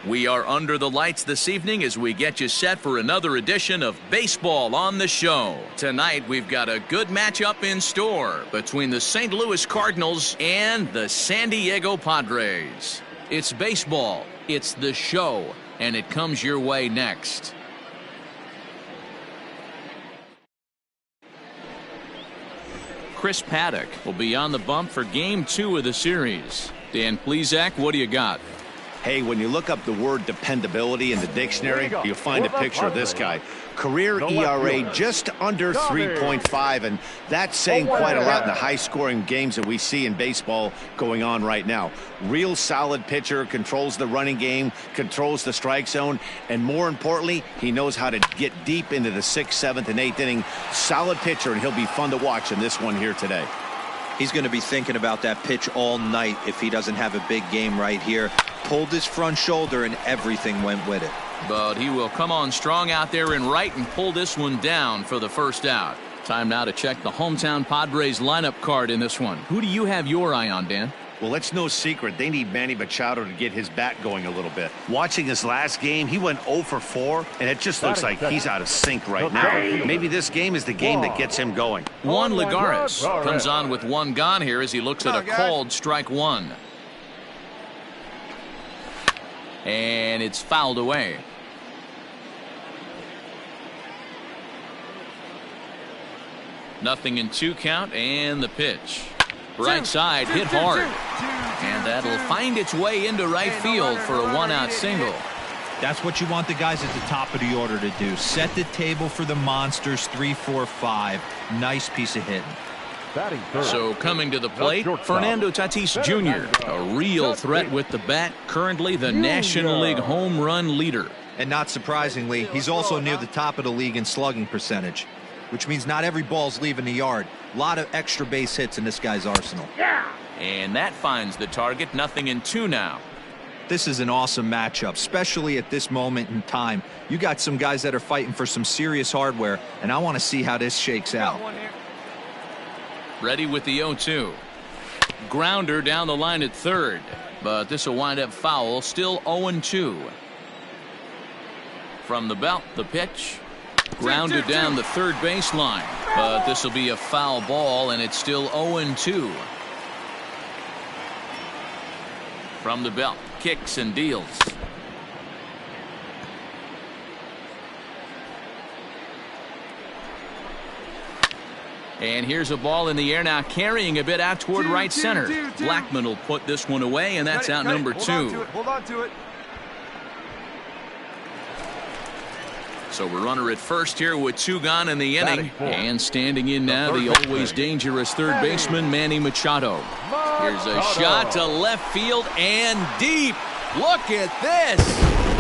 We are under the lights this evening as we get you set for another edition of Baseball on the Show. Tonight we've got a good matchup in store between the St. Louis Cardinals and the San Diego Padres. It's baseball, it's the show, and it comes your way next. Chris Paddock will be on the bump for Game 2 of the series. Dan Plesac, what do you got? Hey, when you look up the word dependability in the dictionary, you'll find a picture of this guy. Career ERA just under 3.5, and that's saying quite a lot in the high-scoring games that we see in baseball going on right now. Real solid pitcher, controls the running game, controls the strike zone, and more importantly, he knows how to get deep into the 6th, 7th, and 8th inning. Solid pitcher, and he'll be fun to watch in this one here today. He's going to be thinking about that pitch all night if he doesn't have a big game right here. Pulled his front shoulder and everything went with it. But he will come on strong out there in right and pull this one down for the first out. Time now to check the hometown Padres lineup card in this one. Who do you have your eye on, Dan? Well, it's no secret. They need Manny Machado to get his bat going a little bit. Watching his last game, he went 0 for 4, and it just looks like he's out of sync right now. Maybe this game is the game that gets him going. Juan Lagares comes on with one gone here as he looks at a called strike one. And it's fouled away. Nothing in 2 count, and the pitch. Right side hit hard, and that'll find its way into right field for a 1-out single. That's what you want the guys at the top of the order to do. Set the table for the monsters. 3, 4, 5. Nice piece of hitting. So coming to the plate, Fernando Tatis Jr., a real threat with the bat, currently the National League home run leader. And not surprisingly, he's also near the top of the league in slugging percentage, which means not every ball's leaving the yard. A lot of extra base hits in this guy's arsenal. And that finds the target. Nothing in 2 now. This is an awesome matchup, especially at this moment in time. You got some guys that are fighting for some serious hardware, and I want to see how this shakes out. Ready with the 0-2. Grounder down the line at third, but this will wind up foul. Still 0-2. From the belt, the pitch. Grounded down the third baseline, but this will be a foul ball, and it's still 0-2. From the belt, kicks and deals. And here's a ball in the air now, carrying a bit out toward right center. Blackman will put this one away, and that's out number 2. Hold on to it. So we're runner at first here with 2 gone in the inning. And standing in now, the always dangerous third baseman, Manny Machado. Here's a shot to left field and deep. Look at this.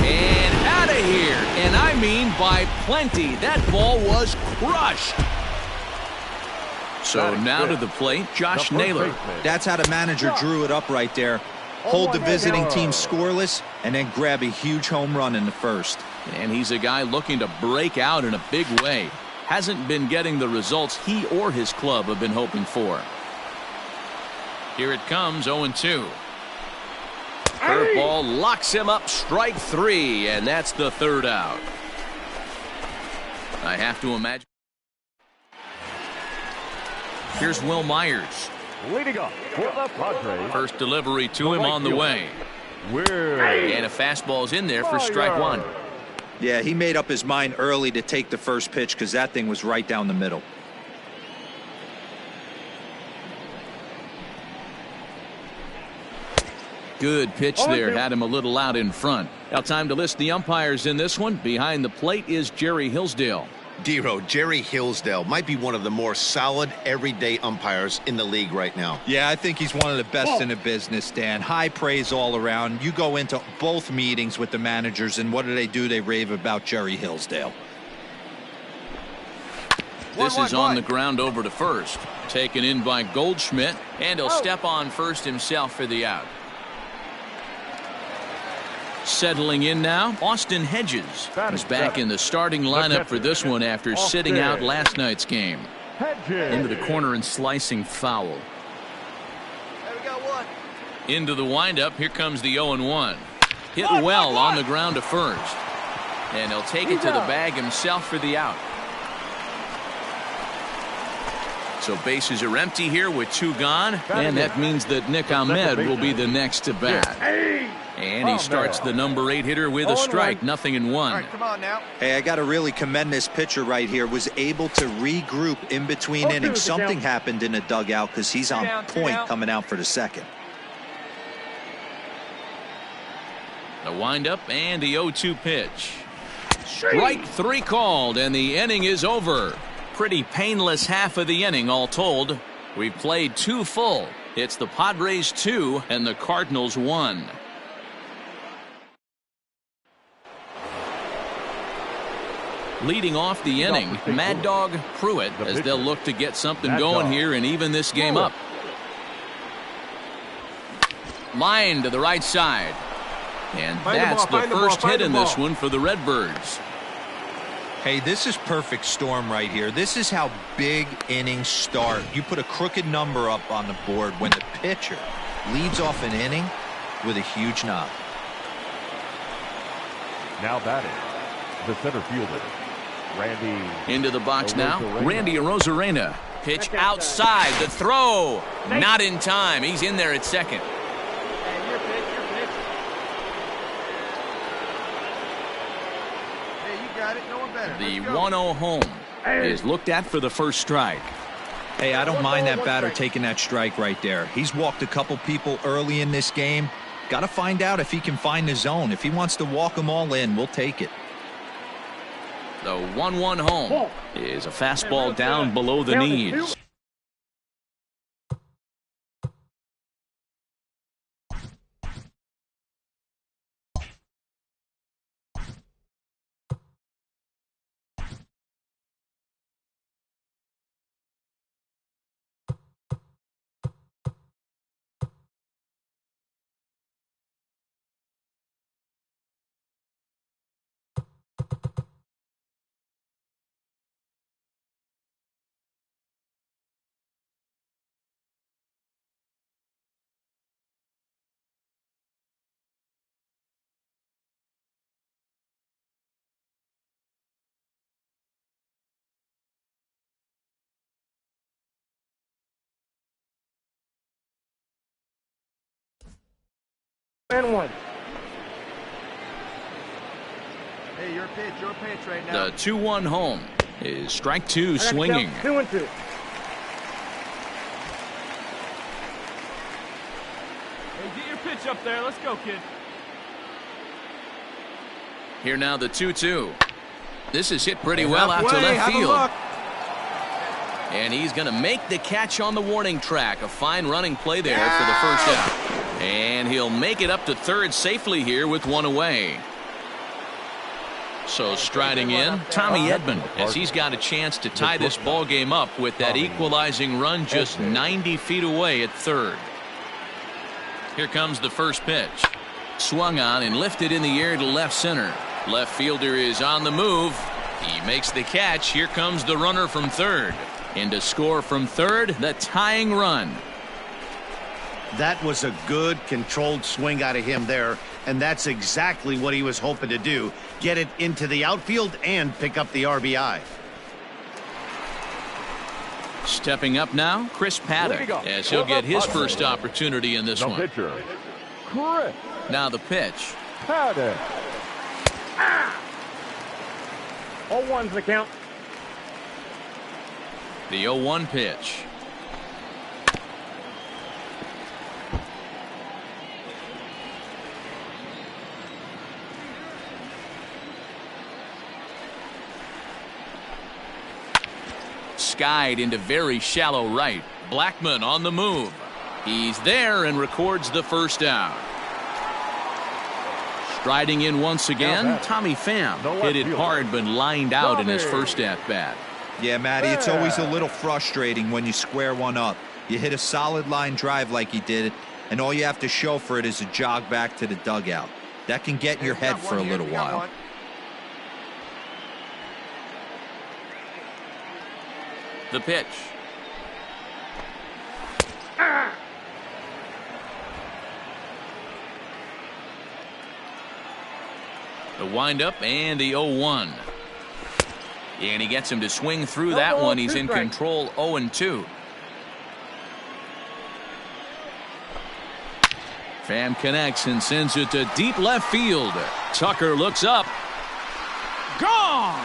And out of here. And I mean by plenty. That ball was crushed. So now to the plate, Josh Naylor. That's how the manager drew it up right there. Hold the visiting team scoreless and then grab a huge home run in the first. And he's a guy looking to break out in a big way. Hasn't been getting the results he or his club have been hoping for. Here it comes, 0-2. Curveball locks him up, strike 3, and that's the 3rd out. I have to imagine. Here's Will Myers. Leading up for the Padres. First delivery to him on the way. And a fastball's in there for strike 1. Yeah, he made up his mind early to take the first pitch because that thing was right down the middle. Good pitch there, had him a little out in front. Now time to list the umpires in this one. Behind the plate is Jerry Hillsdale. Dero, Jerry Hillsdale might be one of the more solid everyday umpires in the league right now. Yeah, I think he's one of the best in the business, Dan. High praise all around. You go into both meetings with the managers, and what do? They rave about Jerry Hillsdale. This is on the ground over to first. Taken in by Goldschmidt, and he'll step on first himself for the out. Settling in now, Austin Hedges is back in the starting lineup for this one after sitting out last night's game. Into the corner and slicing foul. Into the windup, here comes the 0-1. Hit well on the ground to first. And he'll take it to the bag himself for the out. So bases are empty here with 2 gone. And that means that Nick Ahmed will be the next to bat. And he starts the number 8 hitter with a strike. 0-1. All right, come on now. Hey, I got to really commend this pitcher right here. Was able to regroup in between innings. Something happened in the dugout because he's on point coming out for the second. The windup and the 0-2 pitch. Strike 3 called, and the inning is over. Pretty painless half of the inning all told. We've played 2 full. It's the Padres 2 and the Cardinals 1. Leading off the inning, Mad Dog Pruitt, as they'll look to get something going here and even this game up. Line to the right side. And that's the first hit in this one for the Redbirds. Hey, this is perfect storm right here. This is how big innings start. You put a crooked number up on the board when the pitcher leads off an inning with a huge knock. Now batting, the center fielder, Randy. Into the box now, Randy Arozarena. Pitch outside, the throw. Not in time. He's in there at second. The 1-0 home is looked at for the first strike. Hey, I don't mind that batter taking that strike right there. He's walked a couple people early in this game. Got to find out if he can find the zone. If he wants to walk them all in, we'll take it. The 1-1 home is a fastball down below the knees. And 1. Hey, your pitch right now. The 2-1 home is strike 2 swinging. 2-2. Hey, get your pitch up there. Let's go, kid. Here now the 2-2. This is hit pretty well out to left field. And he's going to make the catch on the warning track. A fine running play there for the first out. And he'll make it up to third safely here with 1 away. So striding in, Tommy Edman, as he's got a chance to tie this ball game up with that equalizing run just 90 feet away at third. Here comes the first pitch. Swung on and lifted in the air to left center. Left fielder is on the move. He makes the catch. Here comes the runner from third. And to score from third, the tying run. That was a good controlled swing out of him there, and that's exactly what he was hoping to do. Get it into the outfield and pick up the RBI. Stepping up now, Chris Paddock, as he'll get his first opportunity in this one. Pitcher, Chris Now the pitch. Paddock. 0-1's the count. The 0-1 pitch. Skied into very shallow right. Blackman on the move. He's there and records the first out. Striding in once again, Tommy Pham hit it hard but lined out in his first at-bat. Yeah, Matty, it's always a little frustrating when you square one up. You hit a solid line drive like he did, and all you have to show for it is a jog back to the dugout. That can get in your head for a little while. The pitch. The windup and the 0-1. And he gets him to swing through that one. He's in control, 0-2. Pham connects and sends it to deep left field. Tucker looks up. Gone!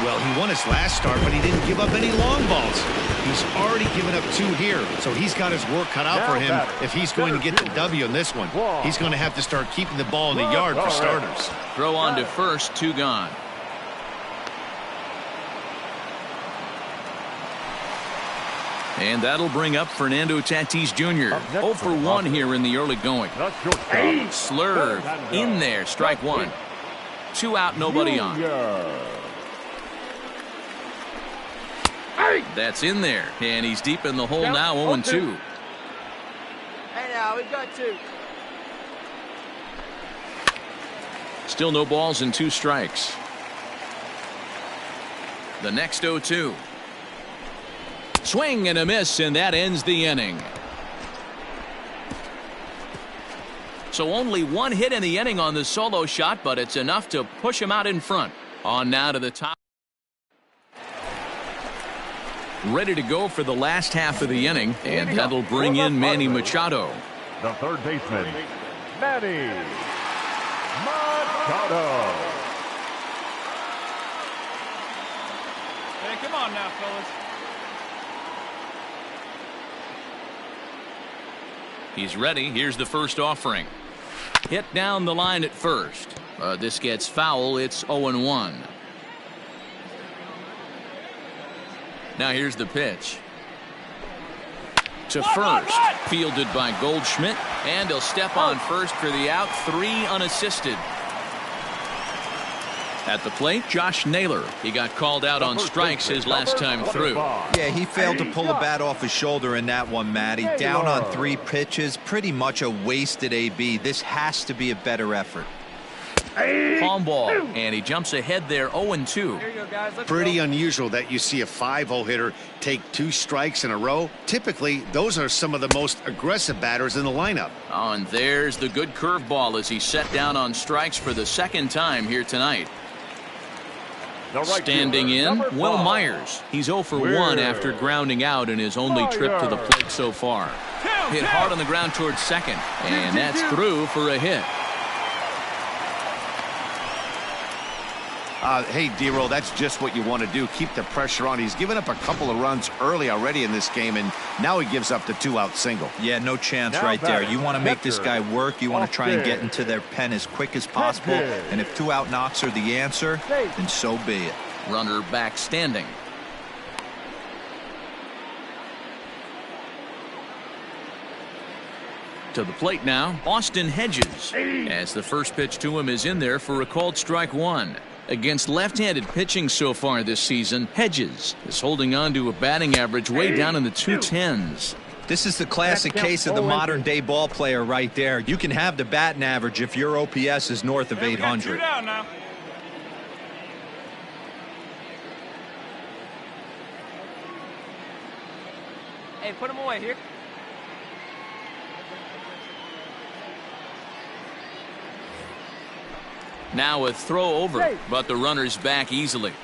Well, he won his last start, but he didn't give up any long balls. He's already given up 2 here, so he's got his work cut out for him if he's going to get the W in this one. He's going to have to start keeping the ball in the yard for starters. Throw on to first, 2 gone. And that'll bring up Fernando Tatis Jr. 0 for 1 here in the early going. Slurve in there, strike 1. 2 out, nobody on. That's in there, and he's deep in the hole now, 0-2. Hey, now we got 2. Still no balls and 2 strikes. The next 0-2. Swing and a miss, and that ends the inning. So only 1 hit in the inning on the solo shot, but it's enough to push him out in front. On now to the top. Ready to go for the last half of the inning, and that'll bring in Manny Machado. The third baseman, Manny Machado. Hey, come on now, fellas. He's ready. Here's the first offering. Hit down the line at first. This gets foul. It's 0-1. Now here's the pitch. To first. Fielded by Goldschmidt. And he'll step on first for the out. 3 unassisted. At the plate, Josh Naylor. He got called out on strikes his last time through. Yeah, he failed to pull the bat off his shoulder in that one, Matty. Down on 3 pitches. Pretty much a wasted AB. This has to be a better effort. Palm ball, and he jumps ahead there, 0-2. Here you go, guys. Pretty unusual that you see a 5-hole hitter take 2 strikes in a row. Typically, those are some of the most aggressive batters in the lineup. Oh, and there's the good curveball as he's set down on strikes for the 2nd time here tonight. Standing in, Will Myers. He's 0 for 1 after grounding out in his only trip to the plate so far. Hit hard on the ground towards second, and that's through for a hit. Hey, D-Roll, that's just what you want to do. Keep the pressure on. He's given up a couple of runs early already in this game, and now he gives up the 2-out single. Yeah, no chance right there. You want to make this guy work. You want to try and get into their pen as quick as possible. And if 2-out knocks are the answer, then so be it. Runner back standing. To the plate now, Austin Hedges. As the first pitch to him is in there for a called strike 1. Against left-handed pitching so far this season, Hedges is holding on to a batting average way down in the 210s. This is the classic case of the modern-day ball player right there. You can have the batting average if your OPS is north of 800. 2 down now. Hey, put him away here. Now a throw over, but the runner's back easily.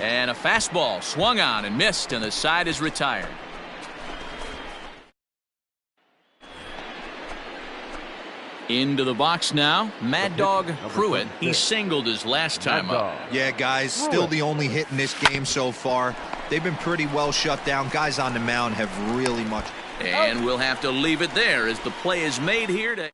And a fastball swung on and missed, and the side is retired. Into the box now, Mad Dog Pruitt. He singled his last time up. Yeah, guys, still the only hit in this game so far. They've been pretty well shut down. Guys on the mound have really much. And we'll have to leave it there as the play is made here.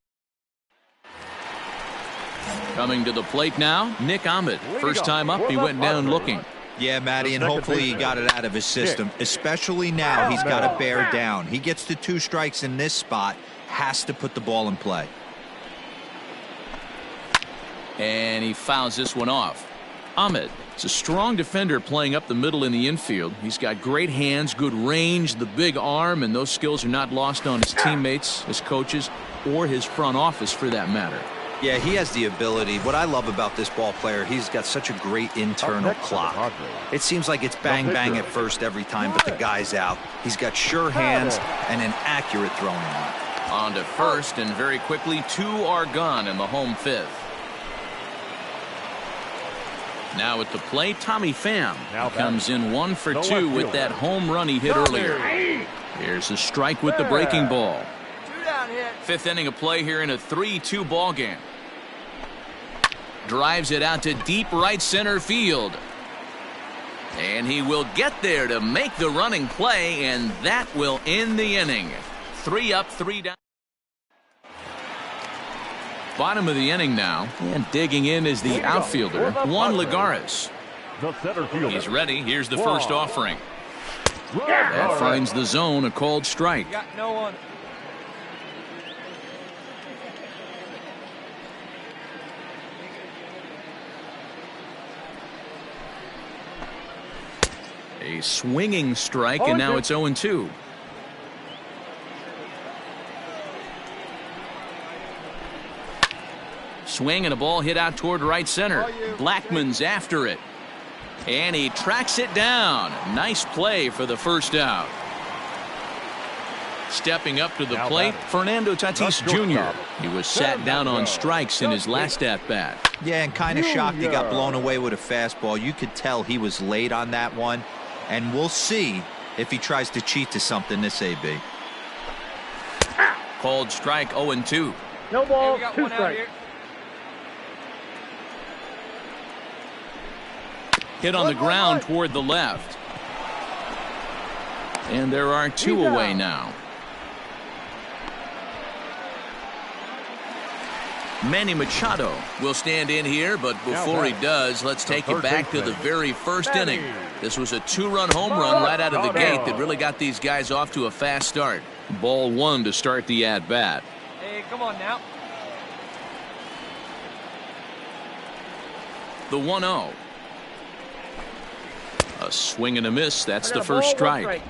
Coming to the plate now, Nick Ahmed. First time up, he went down looking. Yeah, Matty, and hopefully he got it out of his system. Especially now, he's got to bear down. He gets the 2 strikes in this spot, has to put the ball in play. And he fouls this one off. Ahmed is a strong defender playing up the middle in the infield. He's got great hands, good range, the big arm, and those skills are not lost on his teammates, his coaches, or his front office for that matter. Yeah, he has the ability. What I love about this ball player, he's got such a great internal clock. It seems like it's bang, bang at first every time, but the guy's out. He's got sure hands and an accurate throwing arm. On to first, and very quickly, 2 are gone in the home 5th. Now at the plate, Tommy Pham comes in 1 for 2 with that home run he hit earlier. Here's a strike with the breaking ball. 2 down hit. 5th inning of play here in a 3-2 ball game. Drives it out to deep right center field. And he will get there to make the running play, and that will end the inning. 3 up, 3 down. Bottom of the inning now, and digging in is the outfielder, Juan Lagares. He's ready. Here's the first offering. That finds the zone, a called strike. Got no one. A swinging strike, and now it's 0-2. Swing and a ball hit out toward right center. Blackmon's after it. And he tracks it down. Nice play for the first out. Stepping up to the plate, Fernando Tatis Jr. He was sat down on strikes in his last at-bat. Yeah, and kind of shocked he got blown away with a fastball. You could tell he was late on that one. And we'll see if he tries to cheat to something this AB. Called strike, 0-2. No ball, 2 strikes. Hit on the ground toward the left. And there are 2 away now. Manny Machado will stand in here, but before he does, let's take it back to the very first inning. This was a 2-run home run right out of the gate that really got these guys off to a fast start. Ball 1 to start the at-bat. Hey, come on now. The 1-0. A swing and a miss. That's the first strike.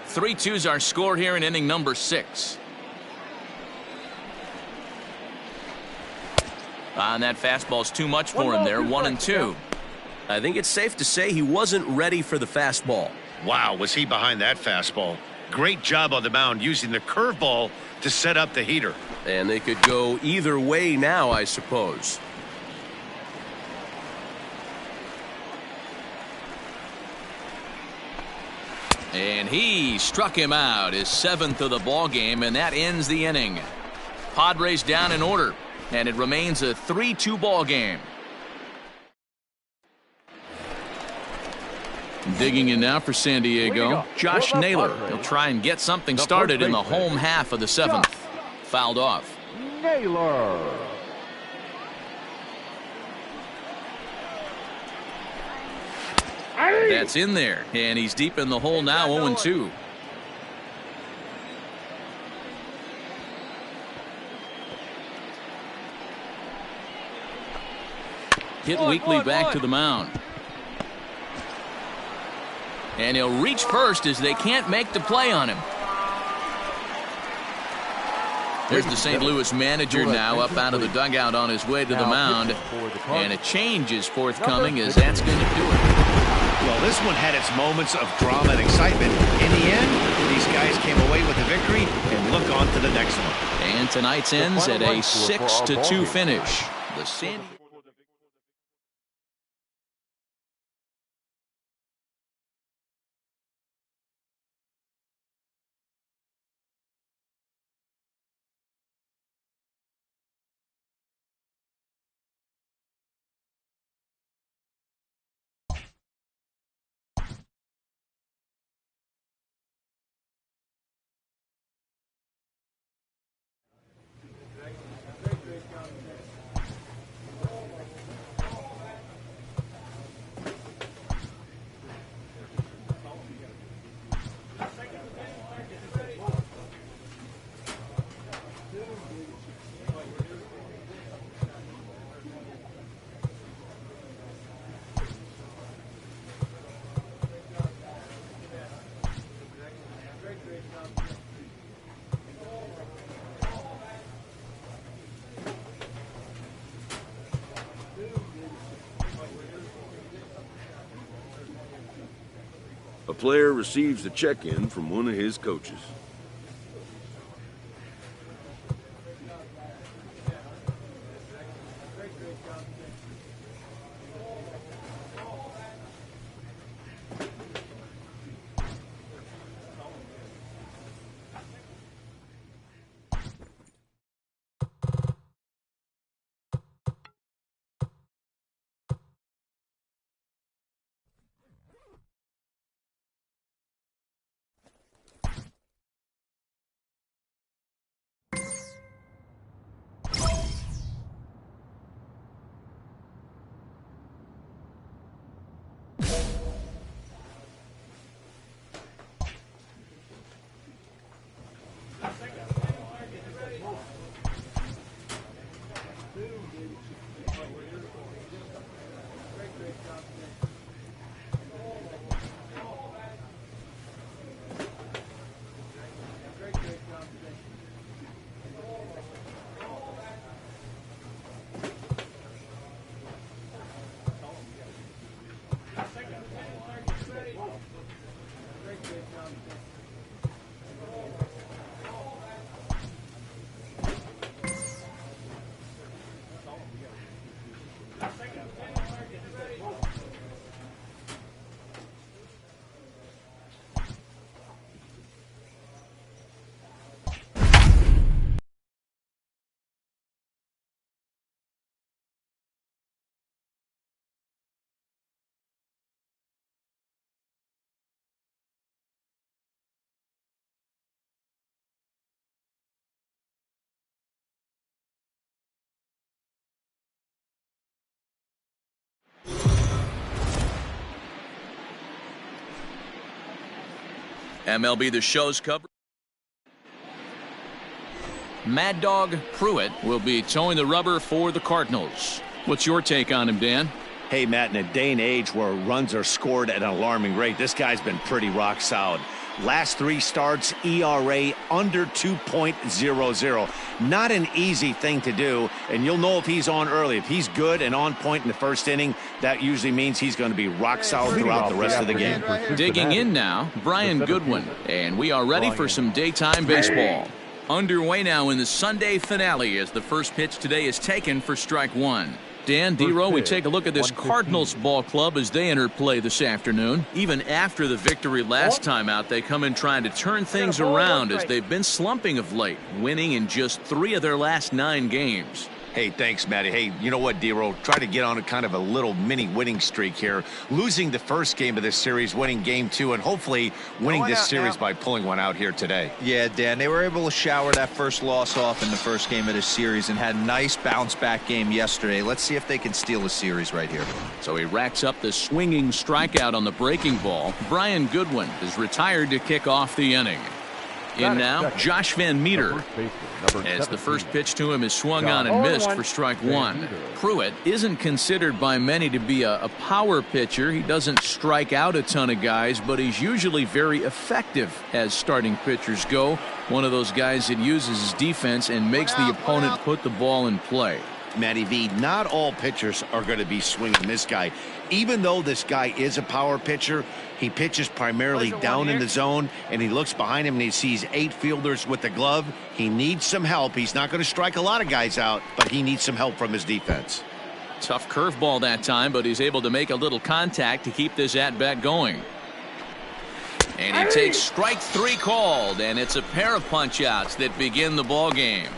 3-2's our score here in inning number 6. And that fastball's too much for him there. 1-2. I think it's safe to say he wasn't ready for the fastball. Wow, was he behind that fastball. Great job on the mound using the curveball to set up the heater. And they could go either way now, I suppose. And he struck him out, his 7th of the ball game, and that ends the inning. Padres down in order, and it remains a 3-2 ball game. Digging in now for San Diego, Josh Naylor. He'll try and get something started in the home half of the 7th. Fouled off. Naylor. That's in there, and he's deep in the hole now, 0-2. Hit weakly back to the mound. And he'll reach first as they can't make the play on him. There's the St. Louis manager now up out of the dugout on his way to the mound. And a change is forthcoming as that's going to do it. Well, this one had its moments of drama and excitement. In the end, these guys came away with a victory and look on to the next one. And tonight's ends at a 6-2 finish. The San Diego A player receives a check-in from one of his coaches. MLB The Show's cover. Mad Dog Pruitt will be towing the rubber for the Cardinals. What's your take on him, Dan? Hey, Matt, in a day and age where runs are scored at an alarming rate, this guy's been pretty rock solid. Last 3 starts, ERA under 2.00. Not an easy thing to do, and you'll know if he's on early. If he's good and on point in the first inning, that usually means he's going to be rock solid throughout the rest of the game. Digging in now, Brian Goodwin, and we are ready for some daytime baseball. Underway now in the Sunday finale as the first pitch today is taken for strike one. Dan, D-Row, we take a look at this Cardinals ball club as they enter play this afternoon. Even after the victory last time out, they come in trying to turn things around as they've been slumping of late, winning in just 3 of their last 9 games. Hey, thanks, Matty. Hey, you know what, D-Row? Try to get on a kind of a little mini winning streak here. Losing the first game of this series, winning game 2, and hopefully winning this series by pulling one out here today. Yeah, Dan, they were able to shower that first loss off in the first game of this series and had a nice bounce-back game yesterday. Let's see if they can steal a series right here. So he racks up the swinging strikeout on the breaking ball. Brian Goodwin is retired to kick off the inning. In now, Josh Van Meter, as the first pitch to him is swung on and missed for strike one. Pruitt isn't considered by many to be a power pitcher. He doesn't strike out a ton of guys, but he's usually very effective as starting pitchers go. One of those guys that uses his defense and makes the opponent put the ball in play. Matty V, not all pitchers are going to be swinging this guy. Even though this guy is a power pitcher, he pitches primarily down in the zone, and he looks behind him and he sees 8 fielders with the glove. He needs some help. He's not going to strike a lot of guys out, but he needs some help from his defense. Tough curveball that time, but he's able to make a little contact to keep this at-bat going. And he takes strike 3 called, and it's a pair of punch-outs that begin the ball game.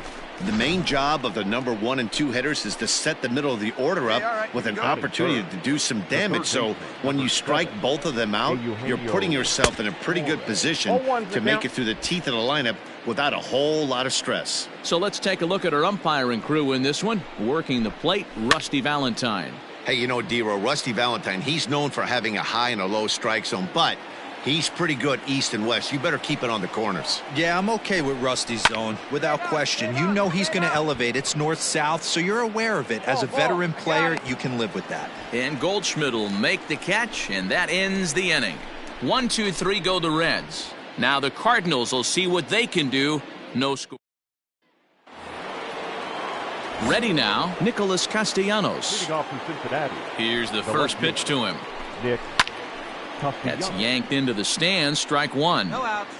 The main job of the number 1 and 2 hitters is to set the middle of the order up with an opportunity to do some damage. So when you strike both of them out, you're putting yourself in a pretty good position to make it through the teeth of the lineup without a whole lot of stress. So let's take a look at our umpiring crew in this one. Working the plate, Rusty Valentine. Hey, you know, D-Row, Rusty Valentine, he's known for having a high and a low strike zone, but he's pretty good east and west. You better keep it on the corners. Yeah, I'm okay with Rusty's zone, without question. You know he's going to elevate. It's north-south, so you're aware of it. As a veteran player, you can live with that. And Goldschmidt will make the catch, and that ends the inning. 1, 2, 3 go the Reds. Now the Cardinals will see what they can do. No score. Ready now, Nicholas Castellanos. Here's the first pitch to him. Nick That's yanked into the stands. Strike one. No outs.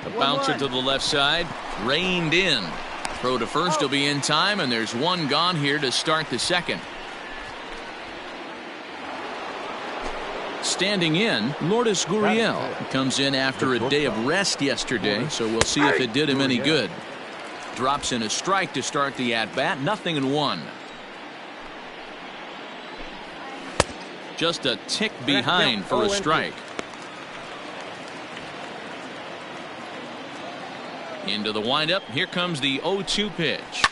A bouncer to the left side. Reined in. Throw to first will be in time, and there's one gone here to start the second. Standing in, Lourdes Gurriel. He comes in after a day of rest yesterday, so we'll see if it did him any good. Drops in a strike to start the at-bat. 0-1. Just a tick behind for a strike. Into the windup. Here comes the 0-2 pitch.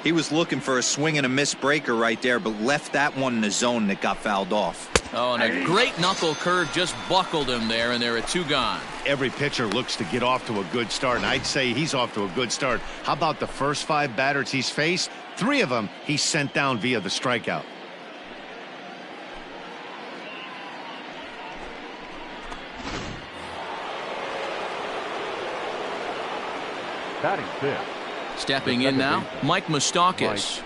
He was looking for a swing and a miss breaker right there, but left that one in the zone that got fouled off. Oh, and a great knuckle curve just buckled him there, and there are two gone. Every pitcher looks to get off to a good start, and I'd say he's off to a good start. How about the first 5 batters he's faced? 3 of them he sent down via the strikeout. Batting fifth. Stepping in now, Mike Moustakas.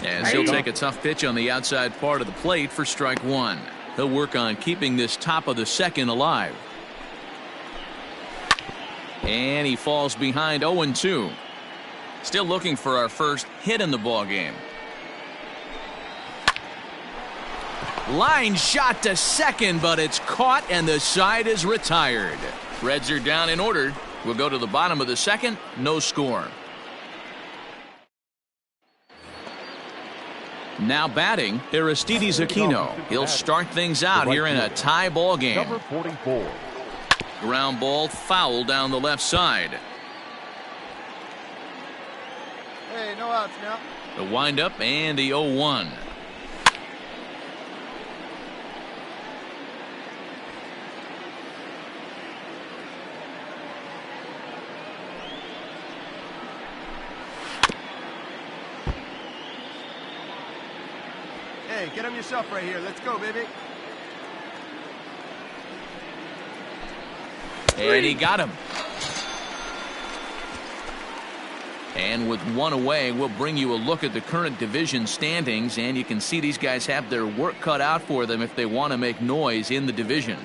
As he'll take a tough pitch on the outside part of the plate for strike one. He'll work on keeping this top of the second alive. And he falls behind 0-2. Still looking for our first hit in the ball game. Line shot to second, but it's caught and the side is retired. Reds are down in order. We'll go to the bottom of the second. No score. Now batting, Aristides Aquino. He'll start things out here in a tie ball game. Number 44. Ground ball foul down the left side. Hey, no outs now. The windup and the 0-1. Hey, get him yourself right here. Let's go, baby. And he got him. And with one away, we'll bring you a look at the current division standings, and you can see these guys have their work cut out for them if they want to make noise in the division.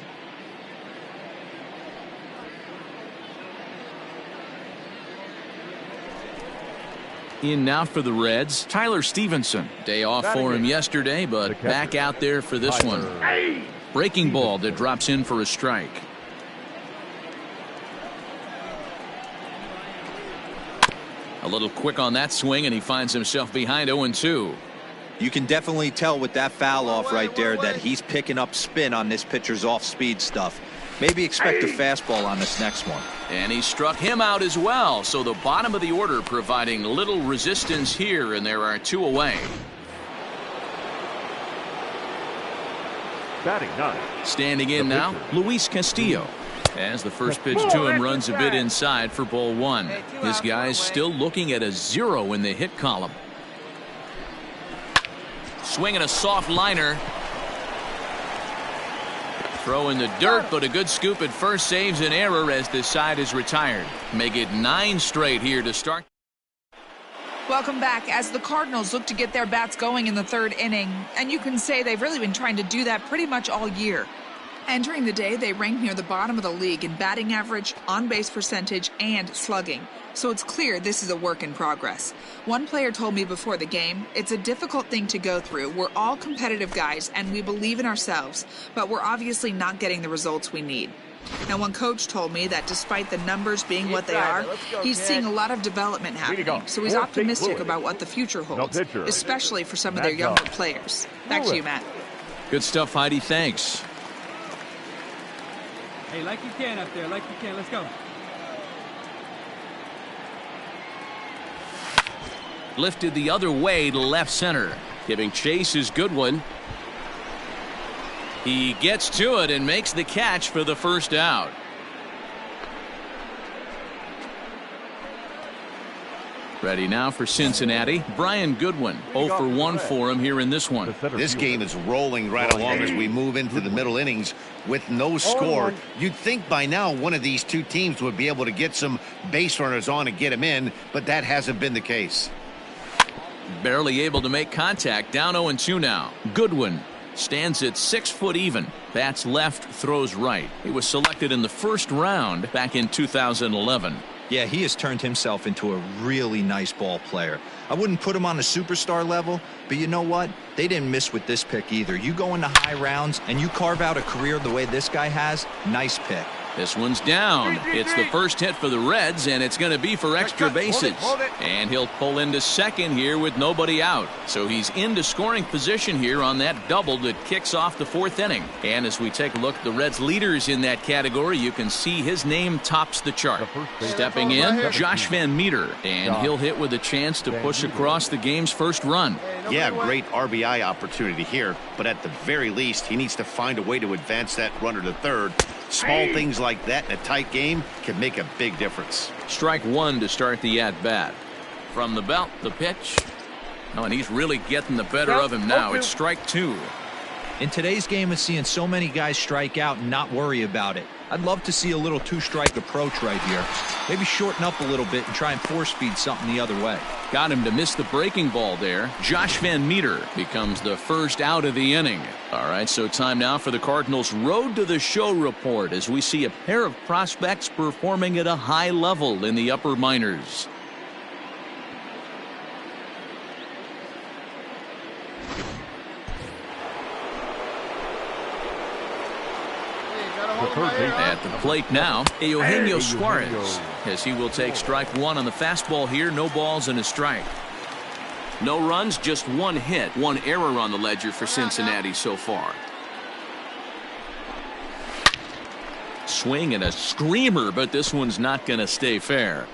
In now for the Reds, Tyler Stevenson. Day off for him yesterday, but back out there for this one. Breaking ball that drops in for a strike. A little quick on that swing, and he finds himself behind 0-2. You can definitely tell with that foul off right there that he's picking up spin on this pitcher's off-speed stuff. Maybe expect a fastball on this next one. And he struck him out as well. So the bottom of the order providing little resistance here, and there are 2 away. Batting ninth. Standing in now, Luis Castillo. As the first pitch to him runs a bit inside for ball 1. This guy's still looking at a 0 in the hit column. Swinging a soft liner. Throw in the dirt, but a good scoop at first saves an error as this side is retired. Make it 9 straight here to start. Welcome back as the Cardinals look to get their bats going in the 3rd inning. And you can say they've really been trying to do that pretty much all year. Entering the day, they ranked near the bottom of the league in batting average, on-base percentage, and slugging. So it's clear this is a work in progress. One player told me before the game, it's a difficult thing to go through. We're all competitive guys, and we believe in ourselves, but we're obviously not getting the results we need. Now, one coach told me that despite the numbers being what they are, he's seeing a lot of development happening. So he's optimistic about what the future holds, especially for some of their younger players. Back to you, Matt. Good stuff, Heidi. Thanks. Hey, like you can up there, like you can. Let's go. Lifted the other way to left center. Giving chase his good one. He gets to it and makes the catch for the first out. Ready now for Cincinnati, Brian Goodwin. 0 for 1 for him here in this one. This game is rolling right along as we move into the middle innings with no score. You'd think by now one of these two teams would be able to get some base runners on and get them in, but that hasn't been the case. Barely able to make contact. Down 0-2 now. Goodwin stands at 6 foot even. Bats left, throws right. He was selected in the first round back in 2011. Yeah, he has turned himself into a really nice ball player. I wouldn't put him on a superstar level, but you know what? They didn't miss with this pick either. You go into high rounds and you carve out a career the way this guy has, nice pick. This one's down. It's the first hit for the Reds, and it's going to be for extra bases. And he'll pull into second here with nobody out. So he's into scoring position here on that double that kicks off the fourth inning. And as we take a look at the Reds leaders in that category, you can see his name tops the chart. Stepping in, Josh Van Meter, and he'll hit with a chance to push across the game's first run. Yeah, great RBI opportunity here, but at the very least, he needs to find a way to advance that runner to third. Small things like that in a tight game can make a big difference. Strike one to start the at-bat. From the belt, the pitch. Oh, and he's really getting the better of him now. It's strike two. In today's game of seeing so many guys strike out and not worry about it, I'd love to see a little two-strike approach right here. Maybe shorten up a little bit and try and four-speed something the other way. Got him to miss the breaking ball there. Josh Van Meter becomes the first out of the inning. All right, so time now for the Cardinals' Road to the Show report as we see a pair of prospects performing at a high level in the upper minors. At the plate now, Eugenio Suarez, as he will take strike one on the fastball here. No balls and a strike. No runs, just one hit. One error on the ledger for Cincinnati so far. Swing and a screamer, but this one's not going to stay fair.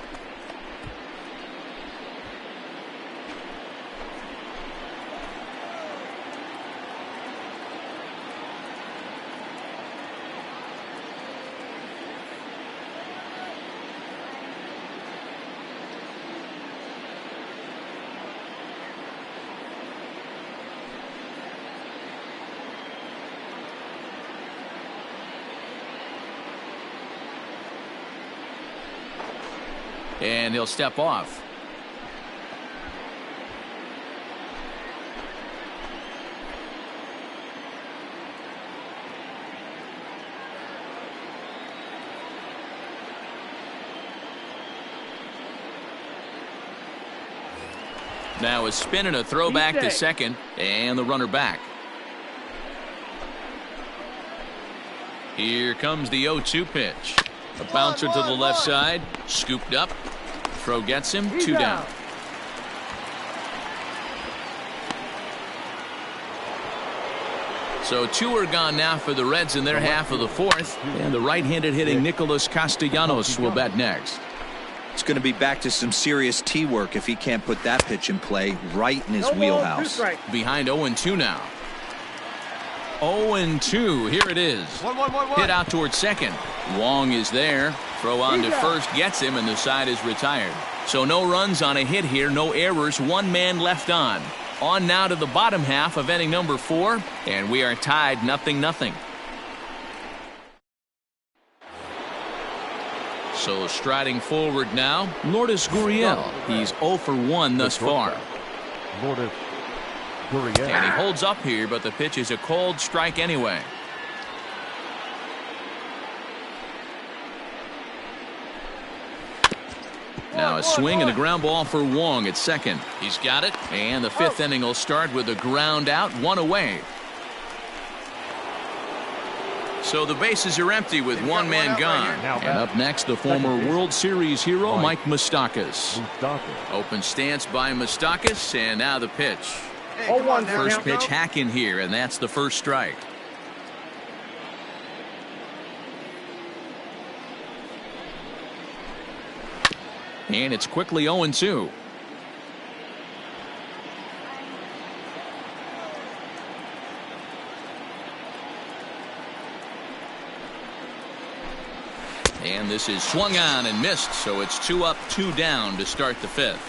And he'll step off. Now a spin and a throw back to second, and the runner back. Here comes the 0-2 pitch. A bouncer to the left side, scooped up. Throw gets him, two down. So two are gone now for the Reds in their half of the fourth. And the right-handed hitting Nicholas Castellanos will bat next. It's going to be back to some serious tee work if he can't put that pitch in play right in his wheelhouse. Behind 0-2 now. 0-2. Here it is. Hit out towards second. Wong is there. Throw on to first gets him, and the side is retired. So no runs on a hit here. No errors. One man left on. On now to the bottom half of inning number 4, and we are tied 0-0. So striding forward now, Lourdes Gurriel. He's 0 for 1 thus far. Lourdes Gurriel. And he holds up here, but the pitch is a cold strike anyway. Now a swing and a ground ball for Wong at second. He's got it, and the fifth inning will start with a ground out, one away. So the bases are empty with one man gone. And up next, the former World Series hero, Mike Moustakas. Open stance by Moustakas, and now the pitch. First pitch hack in here, and that's the first strike. And it's quickly 0-2. And this is swung on and missed, so it's 2 up, 2 down to start the fifth.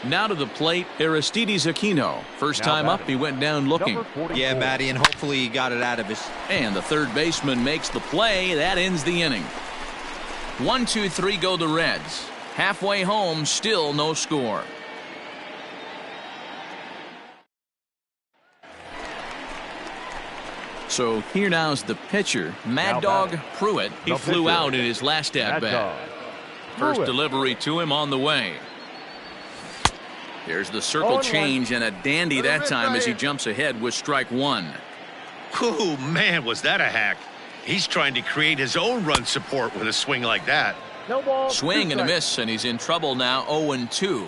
Now to the plate, Aristides Aquino. First time up, he went down looking. Yeah, Matty, and hopefully he got it out of his. And the third baseman makes the play. That ends the inning. 1, 2, 3 go the Reds. Halfway home, still no score. So here now's the pitcher, Mad Dog Pruitt. He flew out in his last at-bat. First delivery to him on the way. Here's the circle change, and a dandy that time as he jumps ahead with strike one. Oh, man, was that a hack. He's trying to create his own run support with a swing like that. Swing and a miss, and he's in trouble now, 0-2.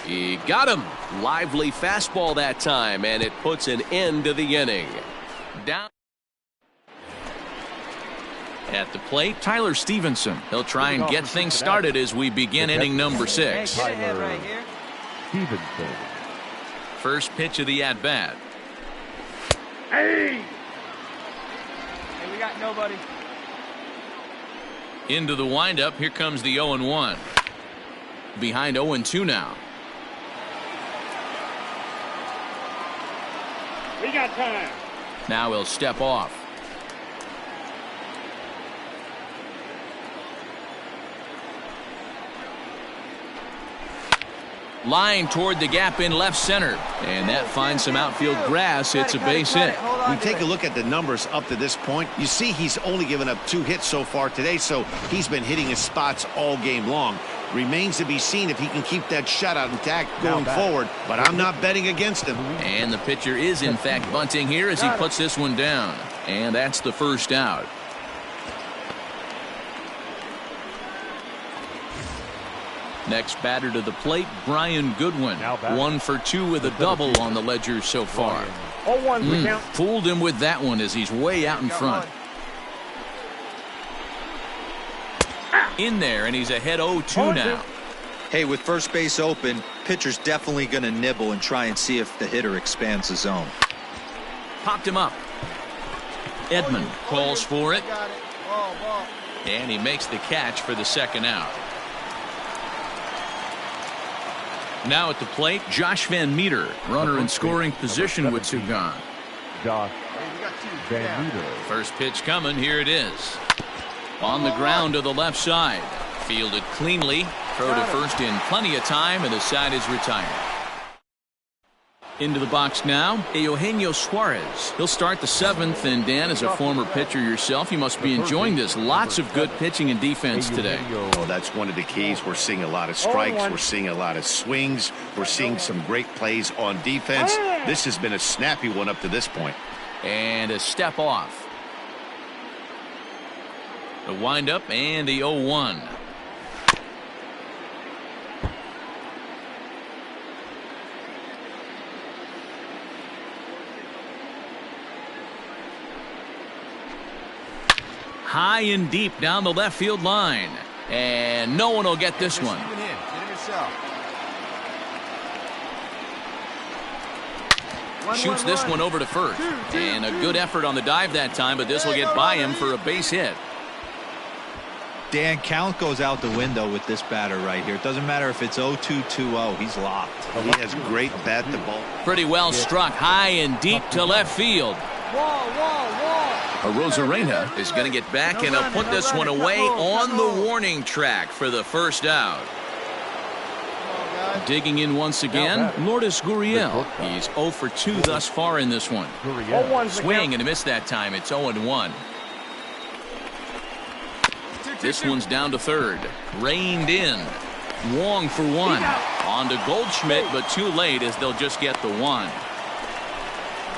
He got him. Lively fastball that time, and it puts an end to the inning. Down at the plate, Tyler Stevenson. He'll try and get things started as we begin inning number 6. Tyler Stevenson. First pitch of the at-bat. Hey, we got nobody. Into the windup. Here comes the 0-1. Behind 0-2 now. We got time. Now he'll step off. Line toward the gap in left center. And that finds some outfield grass. It's a base hit. We take a look at the numbers up to this point. You see he's only given up 2 hits so far today, so he's been hitting his spots all game long. Remains to be seen if he can keep that shutout intact going forward, but I'm not betting against him. And the pitcher is, in fact, bunting here as he puts this one down. And that's the first out. Next batter to the plate, Brian Goodwin. 1 for 2 with a double on the ledger so far. Fooled him with that one as he's way out in front. In there, and he's ahead 0-2 now. Hey, with first base open, pitcher's definitely going to nibble and try and see if the hitter expands the zone. Popped him up. Edman calls for it. And he makes the catch for the second out. Now at the plate, Josh Van Meter, runner in scoring position with 2 gone. Josh Van Meter. First pitch coming, here it is. On the ground to the left side. Fielded cleanly. Throw to first in plenty of time, and the side is retired. Into the box now, Eugenio Suarez. He'll start the 7th, and Dan, as a former pitcher yourself, you must be enjoying this. Lots of good pitching and defense today. Oh, that's one of the keys. We're seeing a lot of strikes. We're seeing a lot of swings. We're seeing some great plays on defense. This has been a snappy one up to this point. And a step off. The windup and the 0-1. High and deep down the left field line. And no one will get this one. Shoots this one over to first. And a good effort on the dive that time, but this will get by him for a base hit. Dan, count goes out the window with this batter right here. It doesn't matter if it's 0-2, 2-0. He's locked. He has great bat to ball. Pretty well struck high and deep to left field. Arozarena is going to get back, and he'll put this one away on the warning track for the first out. Digging in once again, Lourdes Gurriel. He's 0 for 2 thus far in this one. Swing and a miss that time. It's 0-1. This one's down to third. Reined in. Wong for 1. On to Goldschmidt, but too late as they'll just get the 1.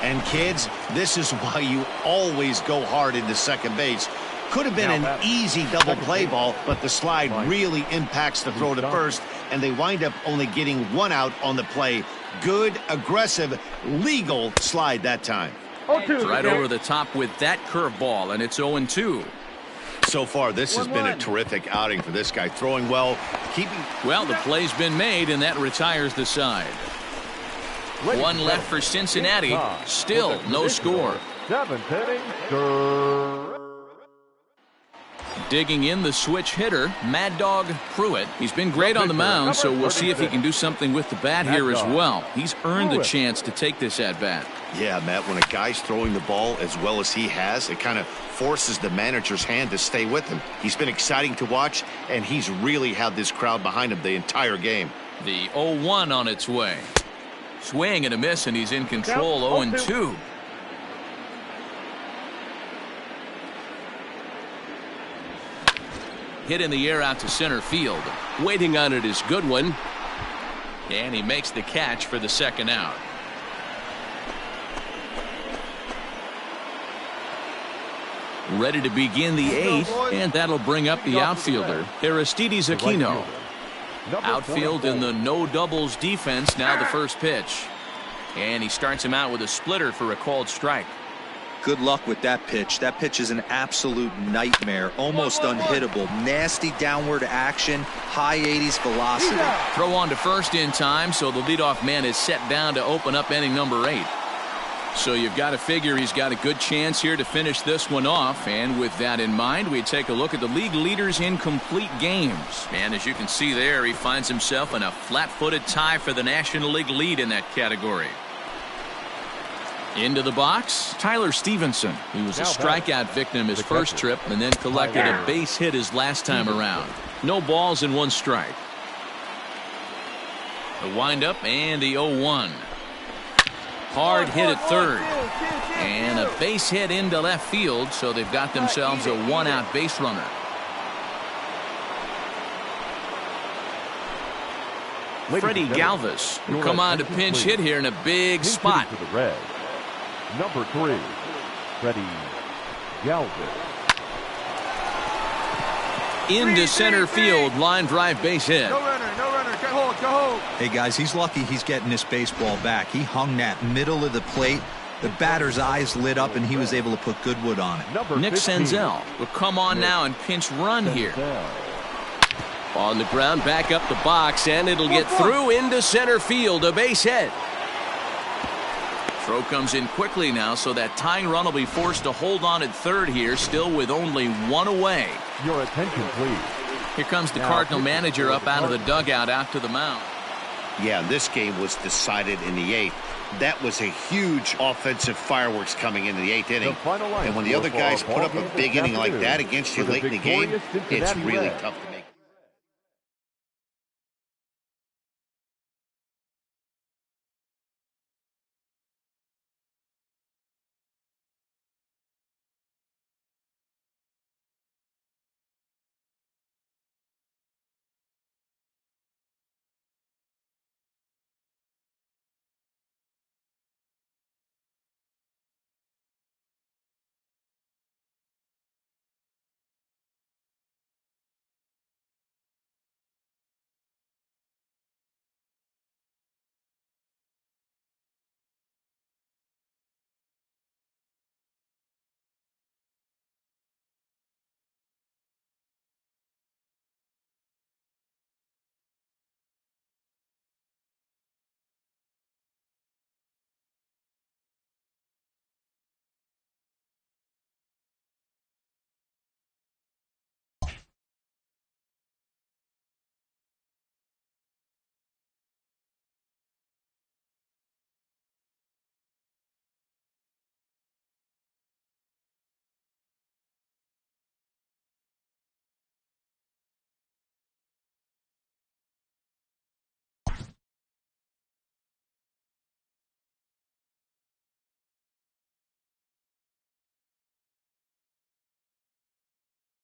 And kids, this is why you always go hard into second base. Could have been an easy double play ball, but the slide really impacts the throw to first, and they wind up only getting 1 out on the play. Good, aggressive, legal slide that time. Right over the top with that curveball, and it's 0-2. So far, this has been a terrific outing for this guy. Throwing well, keeping... Well, the play's been made, and that retires the side. 1 left for Cincinnati. Still no score. 7th inning. Digging in the switch hitter, Mad Dog Pruitt. He's been great on the mound, so we'll see if he can do something with the bat here as well. He's earned the chance to take this at-bat. Yeah, Matt, when a guy's throwing the ball as well as he has, it kind of forces the manager's hand to stay with him. He's been exciting to watch, and he's really had this crowd behind him the entire game. The 0-1 on its way. Swing and a miss, and he's in control. 0-2. Hit in the air out to center field. Waiting on it is Goodwin. And he makes the catch for the second out. Ready to begin the 8th, and that'll bring up the outfielder, Aristides Aquino. Outfield in the no doubles defense. Now the first pitch. And he starts him out with a splitter for a called strike. Good luck with that pitch. That pitch is an absolute nightmare. Almost unhittable. Nasty downward action. High 80s velocity. Throw on to first in time, so the leadoff man is set down to open up inning number 8. So you've got to figure he's got a good chance here to finish this one off. And with that in mind, we take a look at the league leaders in complete games. And as you can see there, he finds himself in a flat-footed tie for the National League lead in that category. Into the box, Tyler Stevenson. He was a strikeout victim his first trip and then collected a base hit his last time around. No balls and 1 strike. The windup and the 0-1. Hard hit at third. And a base hit into left field, so they've got themselves a 1-out base runner. Freddie Galvis will come on to pinch hit here in a big spot. Number 3, Freddie Galvis. Into center field, line drive base hit. No runner, go hold. Hey guys, he's lucky he's getting this baseball back. He hung that middle of the plate. The batter's eyes lit up and he was able to put good wood on it. Nick Senzel will come on now and pinch run here. On the ground, back up the box, and it'll get through into center field, a base hit. Throw comes in quickly now, so that tying run will be forced to hold on at third here, still with only 1 away. Your attention, please. Here comes the Cardinal manager up out of the dugout out to the mound. Yeah, this game was decided in the 8th. That was a huge offensive fireworks coming into the 8th inning. And when the other guys put up a big inning like that against you late in the game, it's really tough to make.